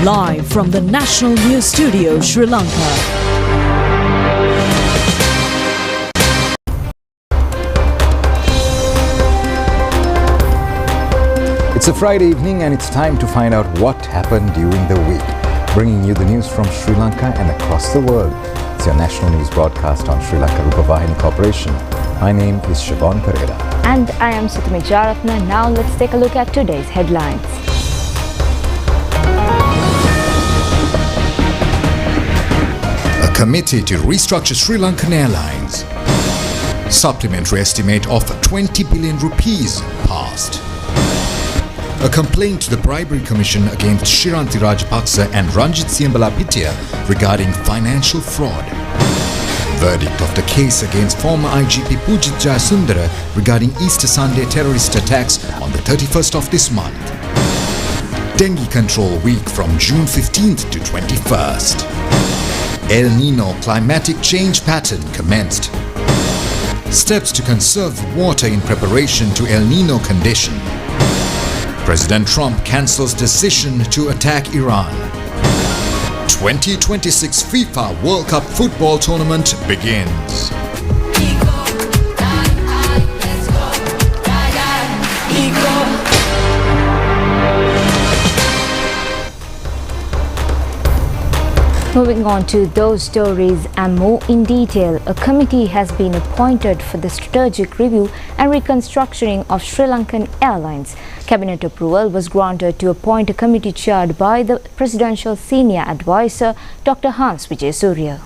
Live from the National News Studio, Sri Lanka. It's a Friday evening and it's time to find out what happened during the week. Bringing you the news from Sri Lanka and across the world. It's your national news broadcast on Sri Lanka Rupavahini Corporation. My name is Siobhan Pereira. And I am Suthami Jaratna. Now let's take a look at today's headlines. A committee to restructure Sri Lankan Airlines. Supplementary estimate of 20 billion rupees passed. A complaint to the Bribery Commission against Shiranti Rajapaksa and Ranjit Siambalapitiya regarding financial fraud. Verdict of the case against former IGP Pujit Jayasundara regarding Easter Sunday terrorist attacks on the 31st of this month. Dengue Control Week from June 15th to 21st. El Nino climatic change pattern commenced. Steps to conserve water in preparation to El Nino condition. President Trump cancels decision to attack Iran. 2026 FIFA World Cup football tournament begins. Moving on to those stories and more in detail, a committee has been appointed for the strategic review and reconstructing of Sri Lankan Airlines. Cabinet approval was granted to appoint a committee chaired by the Presidential Senior Advisor Dr. Hans Vijayasuriya.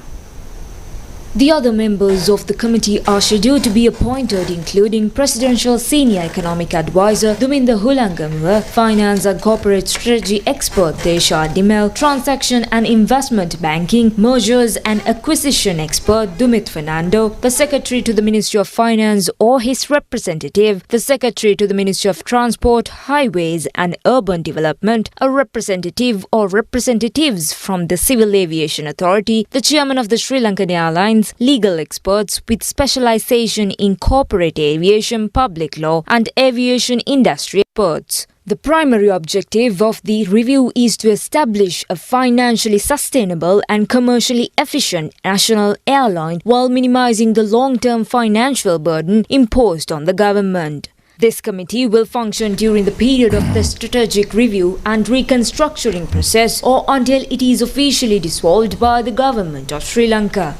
The other members of the committee are scheduled to be appointed, including Presidential Senior Economic Advisor Duminda Hulangamura, Finance and Corporate Strategy Expert Desha Dimel, Transaction and Investment Banking, Mergers and Acquisition Expert Dumit Fernando, the Secretary to the Ministry of Finance or his representative, the Secretary to the Ministry of Transport, Highways and Urban Development, a representative or representatives from the Civil Aviation Authority, the Chairman of the Sri Lankan Airlines, legal experts with specialization in corporate aviation, public law and aviation industry experts. The primary objective of the review is to establish a financially sustainable and commercially efficient national airline while minimizing the long-term financial burden imposed on the government. This committee will function during the period of the strategic review and reconstructuring process or until it is officially dissolved by the government of Sri Lanka.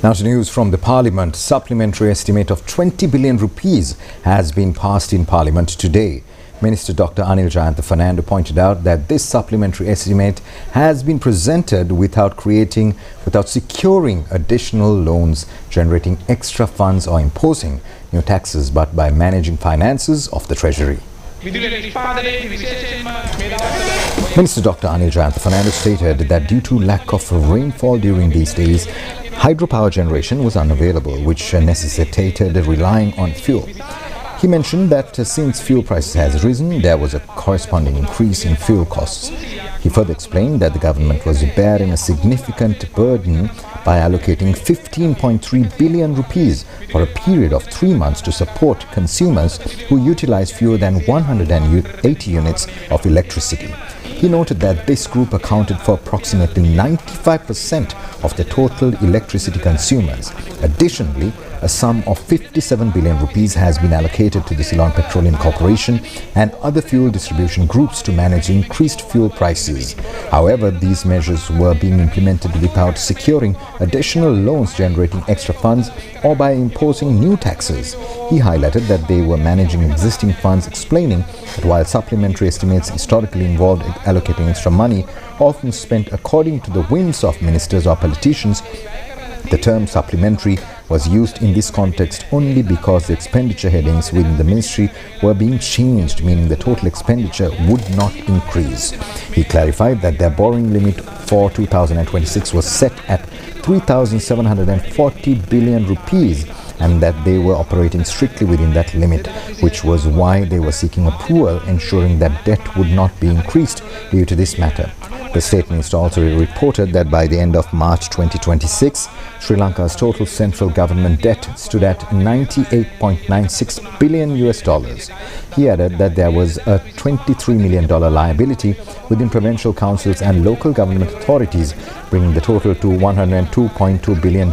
Now to news from the Parliament. Supplementary estimate of 20 billion rupees has been passed in Parliament today. Minister Dr. Anil Jayantha Fernando pointed out that this supplementary estimate has been presented without securing additional loans, generating extra funds or imposing new taxes, but by managing finances of the Treasury. Minister Dr. Anil Jayantha Fernando stated that due to lack of rainfall during these days, hydropower generation was unavailable, which necessitated relying on fuel. He mentioned that since fuel prices has risen, there was a corresponding increase in fuel costs. He further explained that the government was bearing a significant burden by allocating 15.3 billion rupees for a period of 3 months to support consumers who utilize fewer than 180 units of electricity. He noted that this group accounted for approximately 95% of the total electricity consumers. Additionally, a sum of 57 billion rupees has been allocated to the Ceylon Petroleum Corporation and other fuel distribution groups to manage increased fuel prices. However, these measures were being implemented without securing additional loans generating extra funds or by imposing new taxes. He highlighted that they were managing existing funds, explaining that while supplementary estimates historically involved allocating extra money, often spent according to the whims of ministers or politicians, the term supplementary was used in this context only because the expenditure headings within the ministry were being changed, meaning the total expenditure would not increase. He clarified that their borrowing limit for 2026 was set at 3,740 billion rupees and that they were operating strictly within that limit, which was why they were seeking approval, ensuring that debt would not be increased due to this matter. The state minister also reported that by the end of March 2026, Sri Lanka's total central government debt stood at $98.96 billion. He added that there was a $23 million liability within provincial councils and local government authorities, bringing the total to $102.2 billion.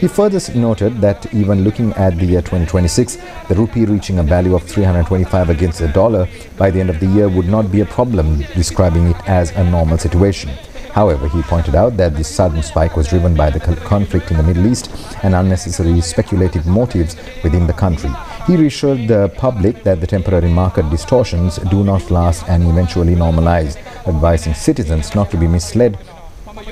He further noted that even looking at the year 2026, the rupee reaching a value of 325 against the dollar by the end of the year would not be a problem, describing it as a normal situation. However, he pointed out that this sudden spike was driven by the conflict in the Middle East and unnecessary speculative motives within the country. He reassured the public that the temporary market distortions do not last and eventually normalize, advising citizens not to be misled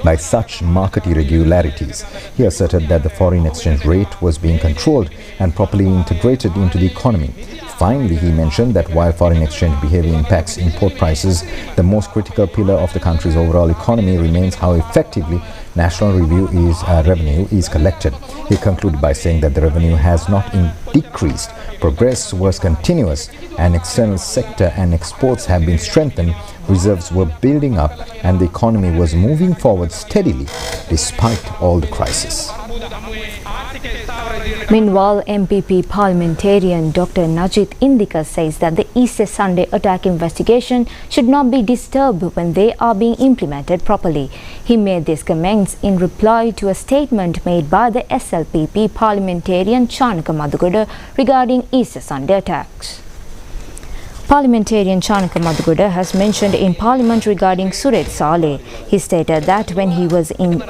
by such market irregularities. He asserted that the foreign exchange rate was being controlled and properly integrated into the economy. Finally, he mentioned that while foreign exchange behavior impacts import prices, the most critical pillar of the country's overall economy remains how effectively national revenue is collected. He concluded by saying that the revenue has not decreased, progress was continuous, and external sector and exports have been strengthened, reserves were building up, and the economy was moving forward steadily despite all the crisis. Meanwhile, MPP parliamentarian Dr. Najith Indika says that the Easter Sunday attack investigation should not be disturbed when they are being implemented properly. He made these comments in reply to a statement made by the SLPP parliamentarian Chanaka Madugoda regarding Easter Sunday attacks. Parliamentarian Chanaka Madugoda has mentioned in Parliament regarding Suret Saleh. He stated that when he was in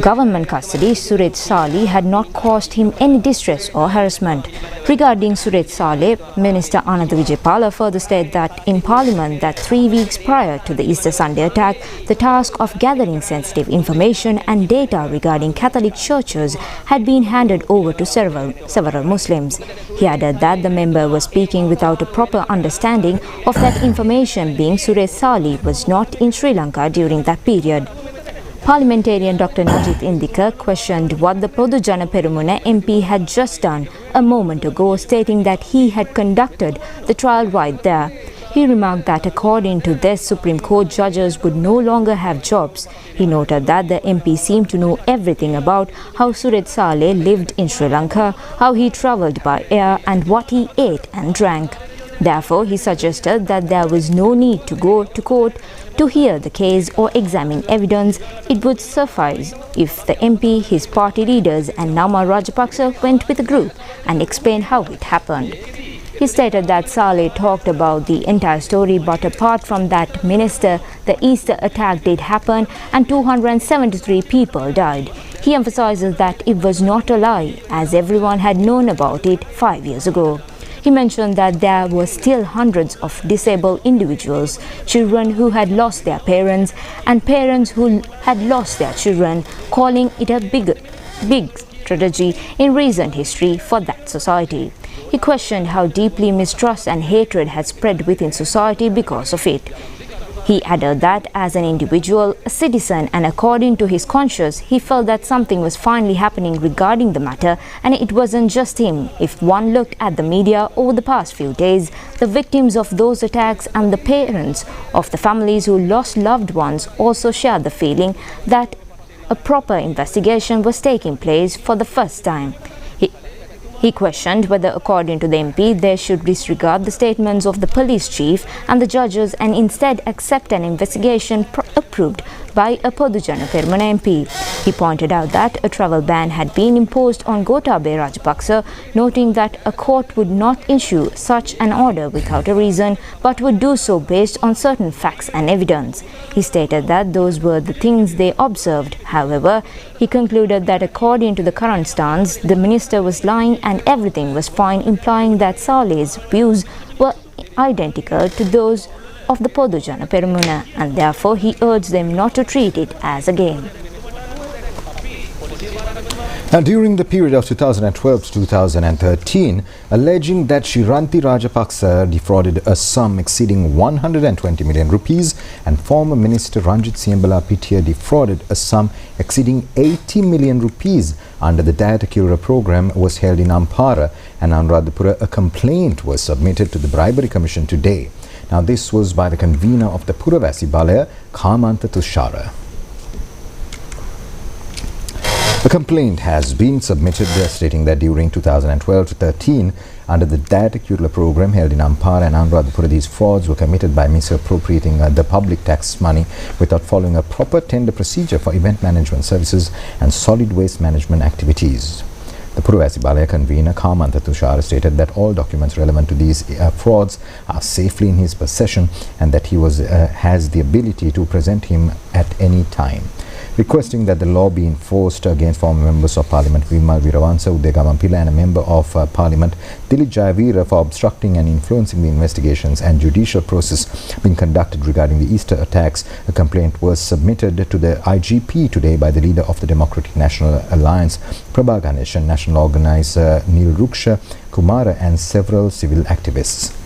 government custody, Suret Saleh had not caused him any distress or harassment. Regarding Suret Saleh, Minister Ananda Vijaypala further stated that in Parliament that 3 weeks prior to the Easter Sunday attack, the task of gathering sensitive information and data regarding Catholic churches had been handed over to several Muslims. He added that the member was speaking without a proper understanding of that information, being Suret Saleh was not in Sri Lanka during that period. Parliamentarian Dr. Najith Indika questioned what the Podujana Perumuna MP had just done a moment ago, stating that he had conducted the trial right there. He remarked that according to this, Supreme Court judges would no longer have jobs. He noted that the MP seemed to know everything about how Suret Saleh lived in Sri Lanka, how he travelled by air and what he ate and drank. Therefore, he suggested that there was no need to go to court to hear the case or examine evidence. It would suffice if the MP, his party leaders and Nama Rajapaksa went with a group and explained how it happened. He stated that Saleh talked about the entire story, but apart from that minister, the Easter attack did happen and 273 people died. He emphasizes that it was not a lie, as everyone had known about it 5 years ago. He mentioned that there were still hundreds of disabled individuals, children who had lost their parents and parents who had lost their children, calling it a big tragedy in recent history for that society. He questioned how deeply mistrust and hatred had spread within society because of it. He added that as an individual, a citizen, and according to his conscience, he felt that something was finally happening regarding the matter, and it wasn't just him. If one looked at the media over the past few days, the victims of those attacks and the parents of the families who lost loved ones also shared the feeling that a proper investigation was taking place for the first time. He questioned whether, according to the MP, they should disregard the statements of the police chief and the judges and instead accept an investigation approved by a Podujana Perumuna MP. He pointed out that a travel ban had been imposed on Gotabaya Rajapaksa, noting that a court would not issue such an order without a reason, but would do so based on certain facts and evidence. He stated that those were the things they observed. However, he concluded that according to the current stance, the minister was lying and everything was fine, implying that Saleh's views were identical to those of the Podujana Perumuna, and therefore he urged them not to treat it as a game. Now, during the period of 2012 to 2013, alleging that Shiranti Rajapaksa defrauded a sum exceeding 120 million rupees and former Minister Ranjit Siambala Pithiya defrauded a sum exceeding 80 million rupees under the Dayatakura program was held in Ampara and Anuradhapura. A complaint was submitted to the Bribery Commission today. Now, this was by the convener of the Puravasi Balaya, Kamanta Tushara. A complaint has been submitted stating that during 2012-13, under the Dayatakutla program held in Ampara and Anuradhapura, these frauds were committed by misappropriating the public tax money without following a proper tender procedure for event management services and solid waste management activities. The Puravasi Balaya convener Kamanta Tushara stated that all documents relevant to these frauds are safely in his possession and that he has the ability to present him at any time, requesting that the law be enforced against former members of Parliament Vimal Viravansa, Uday Gamampila, and a member of Parliament Dilip Jayavira for obstructing and influencing the investigations and judicial process being conducted regarding the Easter attacks. A complaint was submitted to the IGP today by the leader of the Democratic National Alliance, Prabha Ganesh, and national organizer Neil Ruksha Kumara, and several civil activists.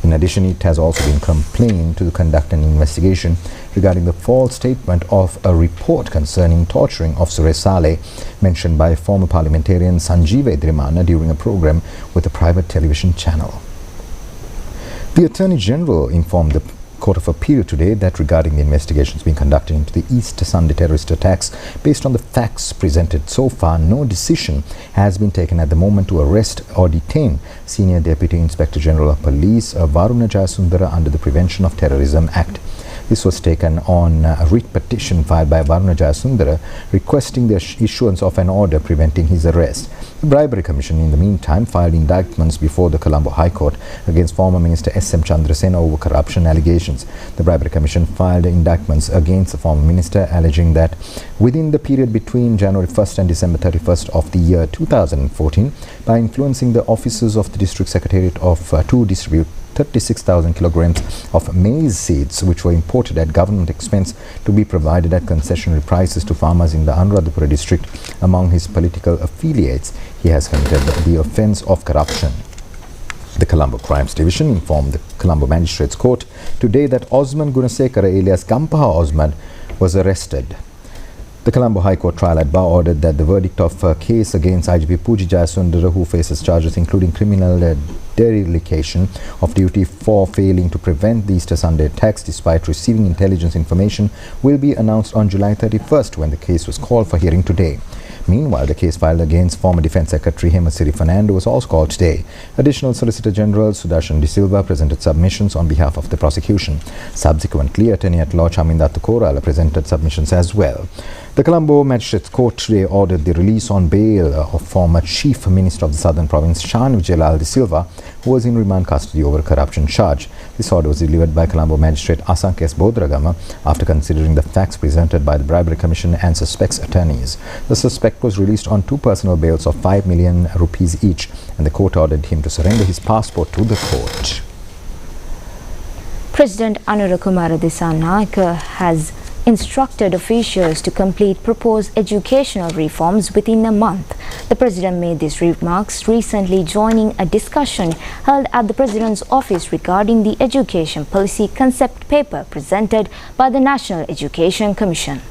In addition, it has also been complained to conduct an investigation regarding the false statement of a report concerning torturing of Suresh Saleh mentioned by former parliamentarian Sanjeev Edrimana during a program with a private television channel. The Attorney General informed the Court of Appeal today that regarding the investigations being conducted into the Easter Sunday terrorist attacks, based on the facts presented so far, no decision has been taken at the moment to arrest or detain Senior Deputy Inspector General of Police Varuna Jayasundara under the Prevention of Terrorism Act. This was taken on a writ petition filed by Varuna Jayasundara requesting the issuance of an order preventing his arrest. The Bribery Commission, in the meantime, filed indictments before the Colombo High Court against former Minister S.M. Chandrasena over corruption allegations. The Bribery Commission filed indictments against the former minister, alleging that within the period between January 1st and December 31st of the year 2014, by influencing the officers of the District Secretariat to distribute 36,000 kilograms of maize seeds which were imported at government expense to be provided at concessionary prices to farmers in the Anuradhapura district among his political affiliates, he has committed the offence of corruption. The Colombo Crimes Division informed the Colombo Magistrates Court today that Osman Gunasekara alias Gampaha Osman was arrested. The Colombo High Court trial at bar ordered that the verdict of a case against IGP Pooji Jayasundara, who faces charges including criminal dereliction of duty for failing to prevent the Easter Sunday attacks despite receiving intelligence information, will be announced on July 31st when the case was called for hearing today. Meanwhile, the case filed against former Defence Secretary Hemasiri Fernando was also called today. Additional Solicitor General Sudarshan De Silva presented submissions on behalf of the prosecution. Subsequently, Attorney-at-Law Chamindatha Korala presented submissions as well. The Colombo Magistrates Court today ordered the release on bail of former Chief Minister of the Southern Province Shan Vijayalal De Silva, who was in remand custody over a corruption charge. This order was delivered by Colombo Magistrate Asank S. Bodragama after considering the facts presented by the Bribery Commission and suspect's attorneys. The suspect was released on two personal bails of 5 million rupees each, and the court ordered him to surrender his passport to the court. President Anura Kumara Dissanayake has instructed officials to complete proposed educational reforms within a month. The President made these remarks recently joining a discussion held at the President's office regarding the education policy concept paper presented by the National Education Commission.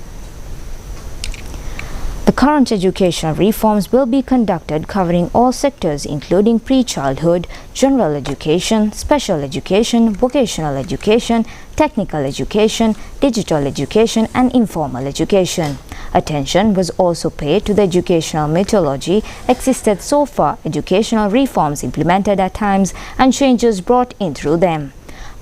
The current educational reforms will be conducted covering all sectors including pre-childhood, general education, special education, vocational education, technical education, digital education and informal education. Attention was also paid to the educational methodology existed so far, educational reforms implemented at times and changes brought in through them.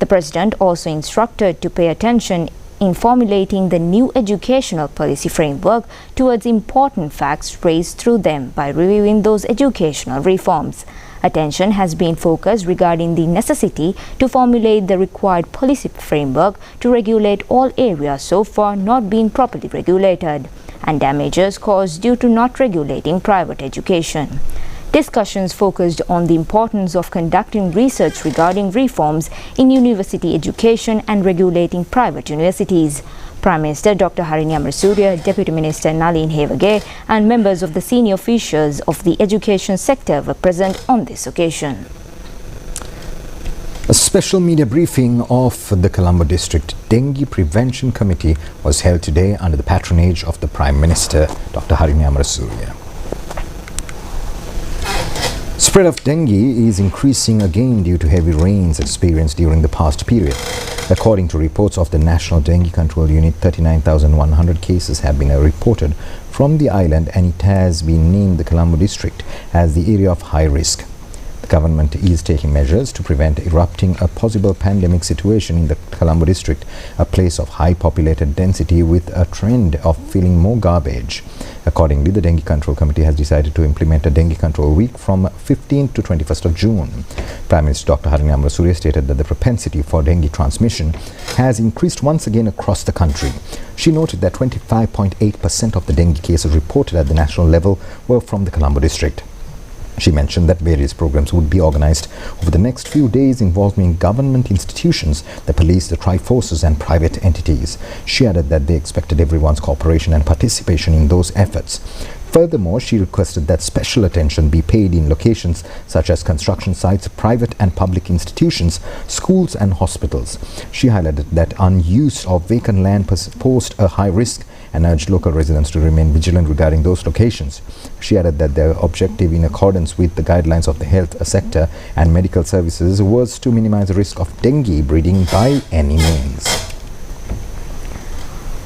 The President also instructed to pay attention in formulating the new educational policy framework towards important facts raised through them by reviewing those educational reforms. Attention has been focused regarding the necessity to formulate the required policy framework to regulate all areas so far not being properly regulated and damages caused due to not regulating private education. Discussions focused on the importance of conducting research regarding reforms in university education and regulating private universities. Prime Minister Dr. Harini Amarasuriya, Deputy Minister Nalin Hevage and members of the senior officials of the education sector were present on this occasion. A special media briefing of the Colombo District Dengue Prevention Committee was held today under the patronage of the Prime Minister Dr. Harini Amarasuriya. Spread of dengue is increasing again due to heavy rains experienced during the past period. According to reports of the National Dengue Control Unit, 39,100 cases have been reported from the island, and it has been named the Colombo district as the area of high risk. The government is taking measures to prevent erupting a possible pandemic situation in the Colombo district, a place of high populated density with a trend of filling more garbage. Accordingly, the Dengue Control Committee has decided to implement a dengue control week from 15th to 21st of June. Prime Minister Dr. Harini Amrasuriya stated that the propensity for dengue transmission has increased once again across the country. She noted that 25.8% of the dengue cases reported at the national level were from the Colombo district. She mentioned that various programs would be organized over the next few days involving government institutions, the police, the tri-forces and private entities. She added that they expected everyone's cooperation and participation in those efforts. Furthermore, she requested that special attention be paid in locations such as construction sites, private and public institutions, schools and hospitals. She highlighted that unused or vacant land posed a high risk and urged local residents to remain vigilant regarding those locations. She added that their objective, in accordance with the guidelines of the health sector and medical services, was to minimize the risk of dengue breeding by any means.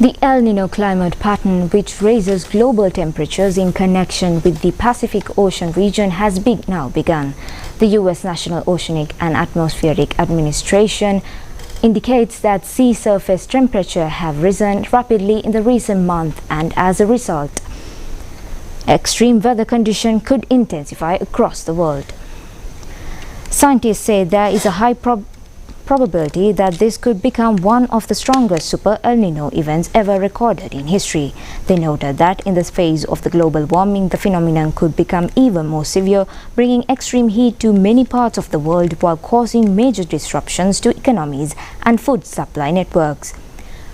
The El Nino climate pattern, which raises global temperatures in connection with the Pacific Ocean region, has now begun. The U.S. National Oceanic and Atmospheric Administration indicates that sea surface temperature have risen rapidly in the recent month, and as a result, extreme weather conditions could intensify across the world. Scientists say there is a high probability that this could become one of the strongest super El Nino events ever recorded in history. They noted that in the phase of the global warming, the phenomenon could become even more severe, bringing extreme heat to many parts of the world while causing major disruptions to economies and food supply networks.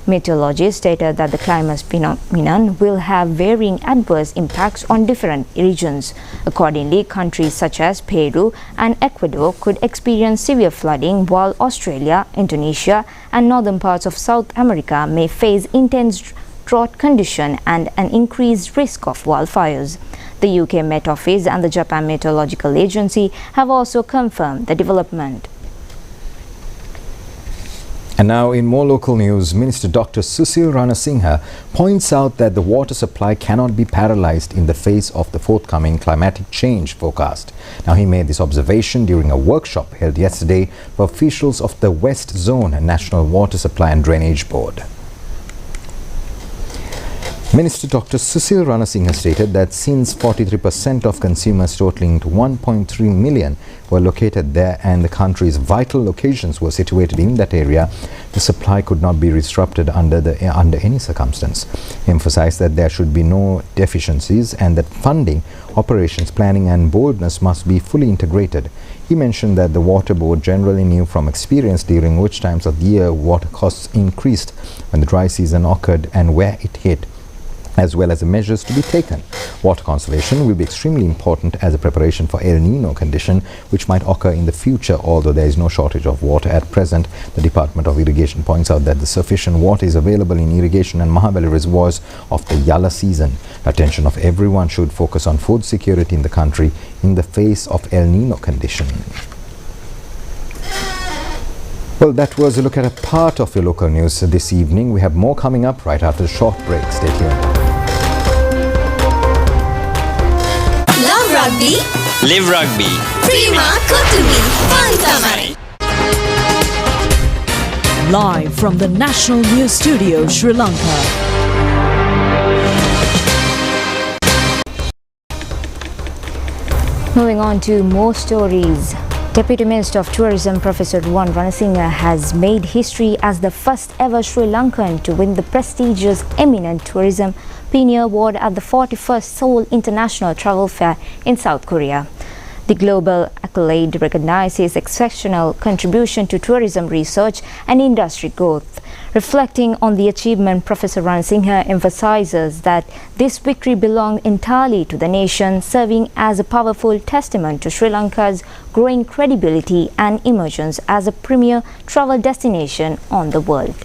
Meteorologists stated that the climate phenomenon will have varying adverse impacts on different regions. Accordingly, countries such as Peru and Ecuador could experience severe flooding, while Australia, Indonesia and northern parts of South America may face intense drought conditions and an increased risk of wildfires. The UK Met Office and the Japan Meteorological Agency have also confirmed the development. And now in more local news, Minister Dr. Susil Ranasinghe points out that the water supply cannot be paralysed in the face of the forthcoming climatic change forecast. Now, he made this observation during a workshop held yesterday for officials of the West Zone National Water Supply and Drainage Board. Minister Dr. Susil Ranasinghe stated that since 43% of consumers totaling to 1.3 million were located there and the country's vital locations were situated in that area, the supply could not be disrupted under any circumstance. He emphasized that there should be no deficiencies and that funding, operations, planning and boldness must be fully integrated. He mentioned that the Water Board generally knew from experience during which times of the year water costs increased when the dry season occurred and where it hit, as well as the measures to be taken. Water conservation will be extremely important as a preparation for El Nino condition, which might occur in the future, although there is no shortage of water at present. The Department of Irrigation points out that the sufficient water is available in irrigation and Mahabali reservoirs of the Yalla season. Attention of everyone should focus on food security in the country in the face of El Nino condition. Well, that was a look at a part of your local news this evening. We have more coming up right after a short break. Stay tuned. Love rugby. Live rugby. Prima Kutumi. Pantamari. Live from the National News Studio, Sri Lanka. Moving on to more stories. Deputy Minister of Tourism Professor Ranasinghe has made history as the first ever Sri Lankan to win the prestigious Eminent Tourism Pioneer Award at the 41st Seoul International Travel Fair in South Korea. The global accolade recognizes his exceptional contribution to tourism research and industry growth. Reflecting on the achievement, Professor Ranasinghe emphasizes that this victory belonged entirely to the nation, serving as a powerful testament to Sri Lanka's growing credibility and emergence as a premier travel destination on the world.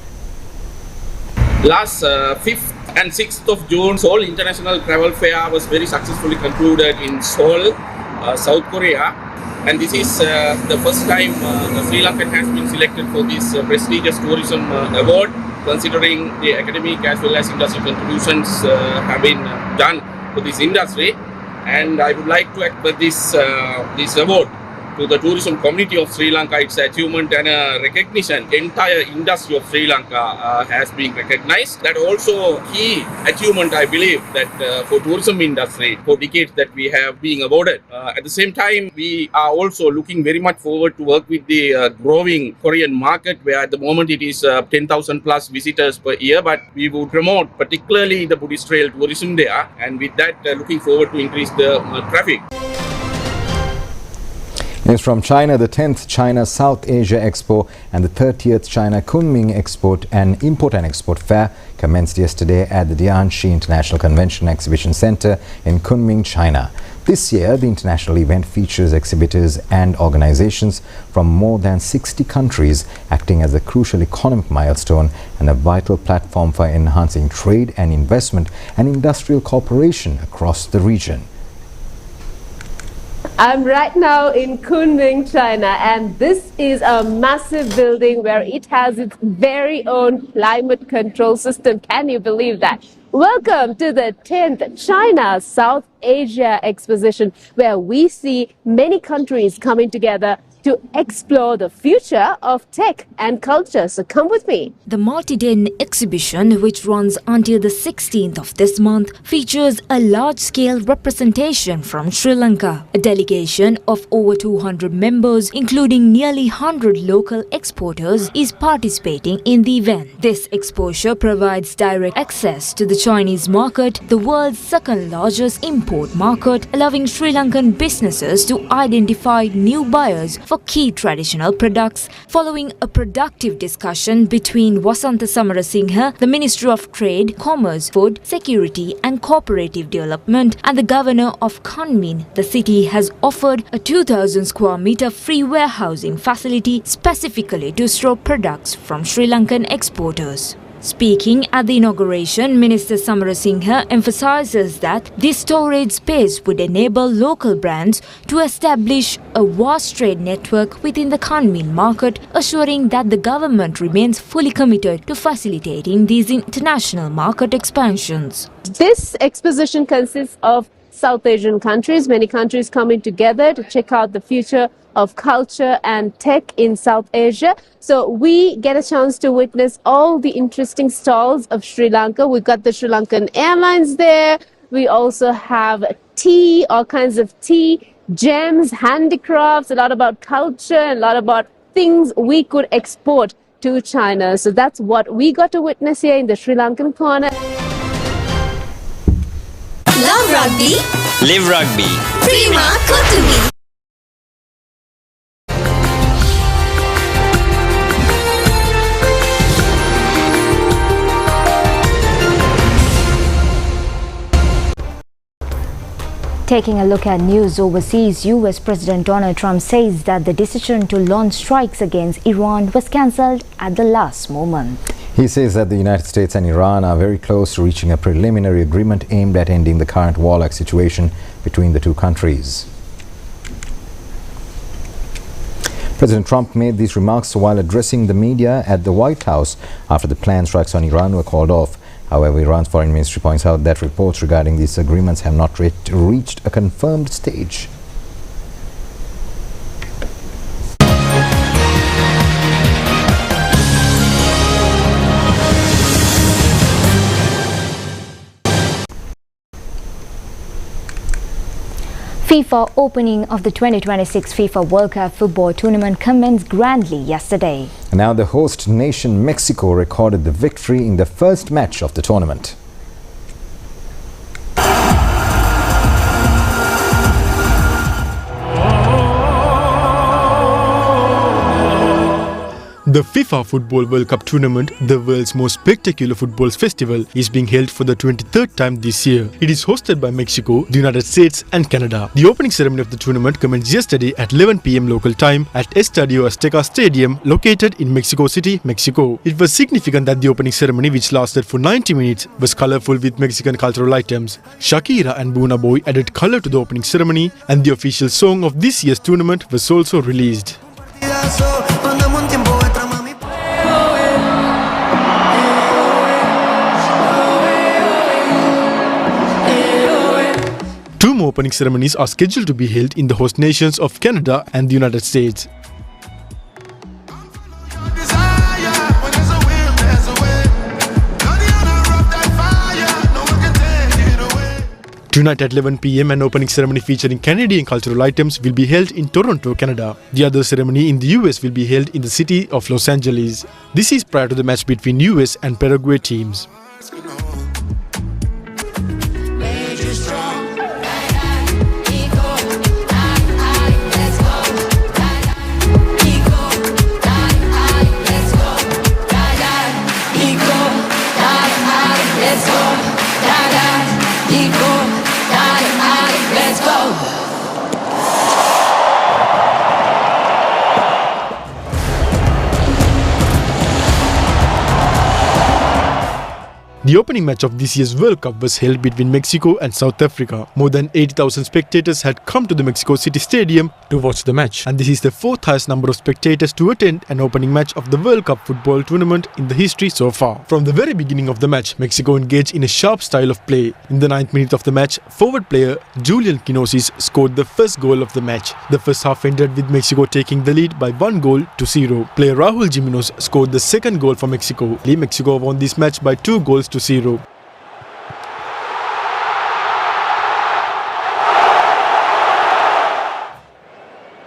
Last 5th and 6th of June, Seoul International Travel Fair was very successfully concluded in Seoul. South Korea. And this is the first time Sri Lanka has been selected for this prestigious tourism award, considering the academic as well as industry contributions have been done to this industry. And I would like to accept this award to the tourism community of Sri Lanka. It's an achievement and a recognition. Entire industry of Sri Lanka has been recognized. That also key achievement, I believe, that for tourism industry for decades that we have been awarded. At the same time, we are also looking very much forward to work with the growing Korean market, where at the moment it is 10,000 plus visitors per year. But we will promote particularly the Buddhist trail tourism there, and with that, looking forward to increase the traffic. News from China. The 10th China South Asia Expo and the 30th China Kunming Import and Export Fair commenced yesterday at the Dianshi International Convention Exhibition Center in Kunming, China. This year, the international event features exhibitors and organizations from more than 60 countries, acting as a crucial economic milestone and a vital platform for enhancing trade and investment and industrial cooperation across the region. I'm right now in Kunming, China, and this is a massive building where it has its very own climate control system. Can you believe that? Welcome to the 10th China South Asia Exposition, where we see many countries coming together to explore the future of tech and culture. So come with me. The multi-day exhibition, which runs until the 16th of this month, features a large-scale representation from Sri Lanka. A delegation of over 200 members, including nearly 100 local exporters, is participating in the event. This exposure provides direct access to the Chinese market, the world's second-largest import market, allowing Sri Lankan businesses to identify new buyers for key traditional products. Following a productive discussion between Vasantha Samarasinghe, the Minister of Trade, Commerce, Food, Security and Cooperative Development, and the Governor of Kunming, the city has offered a 2,000 square meter free warehousing facility specifically to store products from Sri Lankan exporters. Speaking at the inauguration, Minister Samarasinghe emphasizes that this storage space would enable local brands to establish a vast trade network within the Kunming market, assuring that the government remains fully committed to facilitating these international market expansions. This exposition consists of South Asian countries, many countries coming together to check out the future of culture and tech in South Asia. So we get a chance to witness all the interesting stalls of Sri Lanka. We've got the Sri Lankan Airlines there. We also have tea, all kinds of tea, gems, handicrafts, a lot about culture, and a lot about things we could export to China. So that's what we got to witness here in the Sri Lankan corner. Love rugby. Live rugby. Prima Kotumi. Taking a look at news overseas, US President Donald Trump says that the decision to launch strikes against Iran was cancelled at the last moment. He says that the United States and Iran are very close to reaching a preliminary agreement aimed at ending the current warlike situation between the two countries. President Trump made these remarks while addressing the media at the White House after the planned strikes on Iran were called off. However, Iran's foreign ministry points out that reports regarding these agreements have not reached a confirmed stage. FIFA opening of the 2026 FIFA World Cup football tournament commenced grandly yesterday. Now the host nation Mexico recorded the victory in the first match of the tournament. The FIFA Football World Cup tournament, the world's most spectacular football festival, is being held for the 23rd time this year. It is hosted by Mexico, the United States and Canada. The opening ceremony of the tournament commenced yesterday at 11 p.m. local time at Estadio Azteca Stadium located in Mexico City, Mexico. It was significant that the opening ceremony, which lasted for 90 minutes, was colorful with Mexican cultural items. Shakira and Burna Boy added color to the opening ceremony, and the official song of this year's tournament was also released. Two more opening ceremonies are scheduled to be held in the host nations of Canada and the United States. Tonight at 11 p.m. an opening ceremony featuring Canadian cultural items will be held in Toronto, Canada. The other ceremony in the US will be held in the city of Los Angeles. This is prior to the match between US and Paraguay teams. The opening match of this year's World Cup was held between Mexico and South Africa. More than 80,000 spectators had come to the Mexico City Stadium to watch the match, and this is the fourth highest number of spectators to attend an opening match of the World Cup football tournament in the history so far. From the very beginning of the match, Mexico engaged in a sharp style of play. In the 9th minute of the match, forward player Julian Quinones scored the first goal of the match. The first half ended with Mexico taking the lead by 1-0. Player Raúl Jiménez scored the second goal for Mexico. Mexico won this match by 2-0.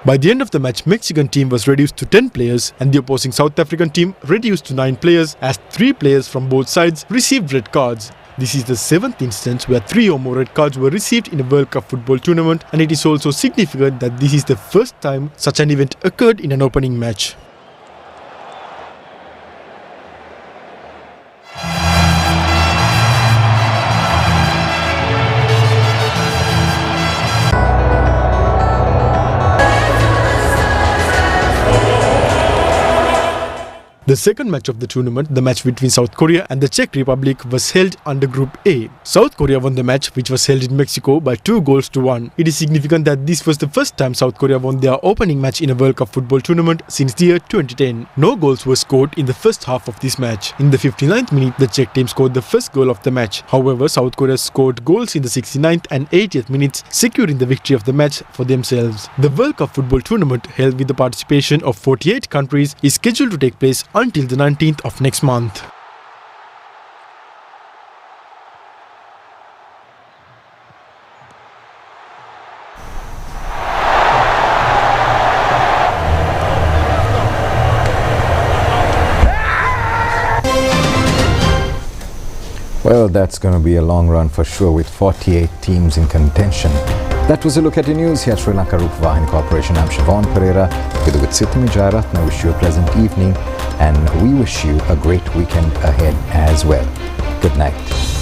By the end of the match, Mexican team was reduced to 10 players and the opposing South African team reduced to 9 players as 3 players from both sides received red cards. This is the 7th instance where 3 or more red cards were received in a World Cup football tournament, and it is also significant that this is the first time such an event occurred in an opening match. The second match of the tournament, the match between South Korea and the Czech Republic, was held under Group A. South Korea won the match, which was held in Mexico, by 2-1. It is significant that this was the first time South Korea won their opening match in a World Cup football tournament since the year 2010. No goals were scored in the first half of this match. In the 59th minute, the Czech team scored the first goal of the match. However, South Korea scored goals in the 69th and 80th minutes, securing the victory of the match for themselves. The World Cup football tournament, held with the participation of 48 countries, is scheduled to take place until the 19th of next month. Well, that's going to be a long run for sure, with 48 teams in contention. That was a look at the news here at ChannelEye Rupavahini Corporation. I'm Siobhan Pereira, together with Sitami Jairat. I wish you a pleasant evening, and we wish you a great weekend ahead as well. Good night.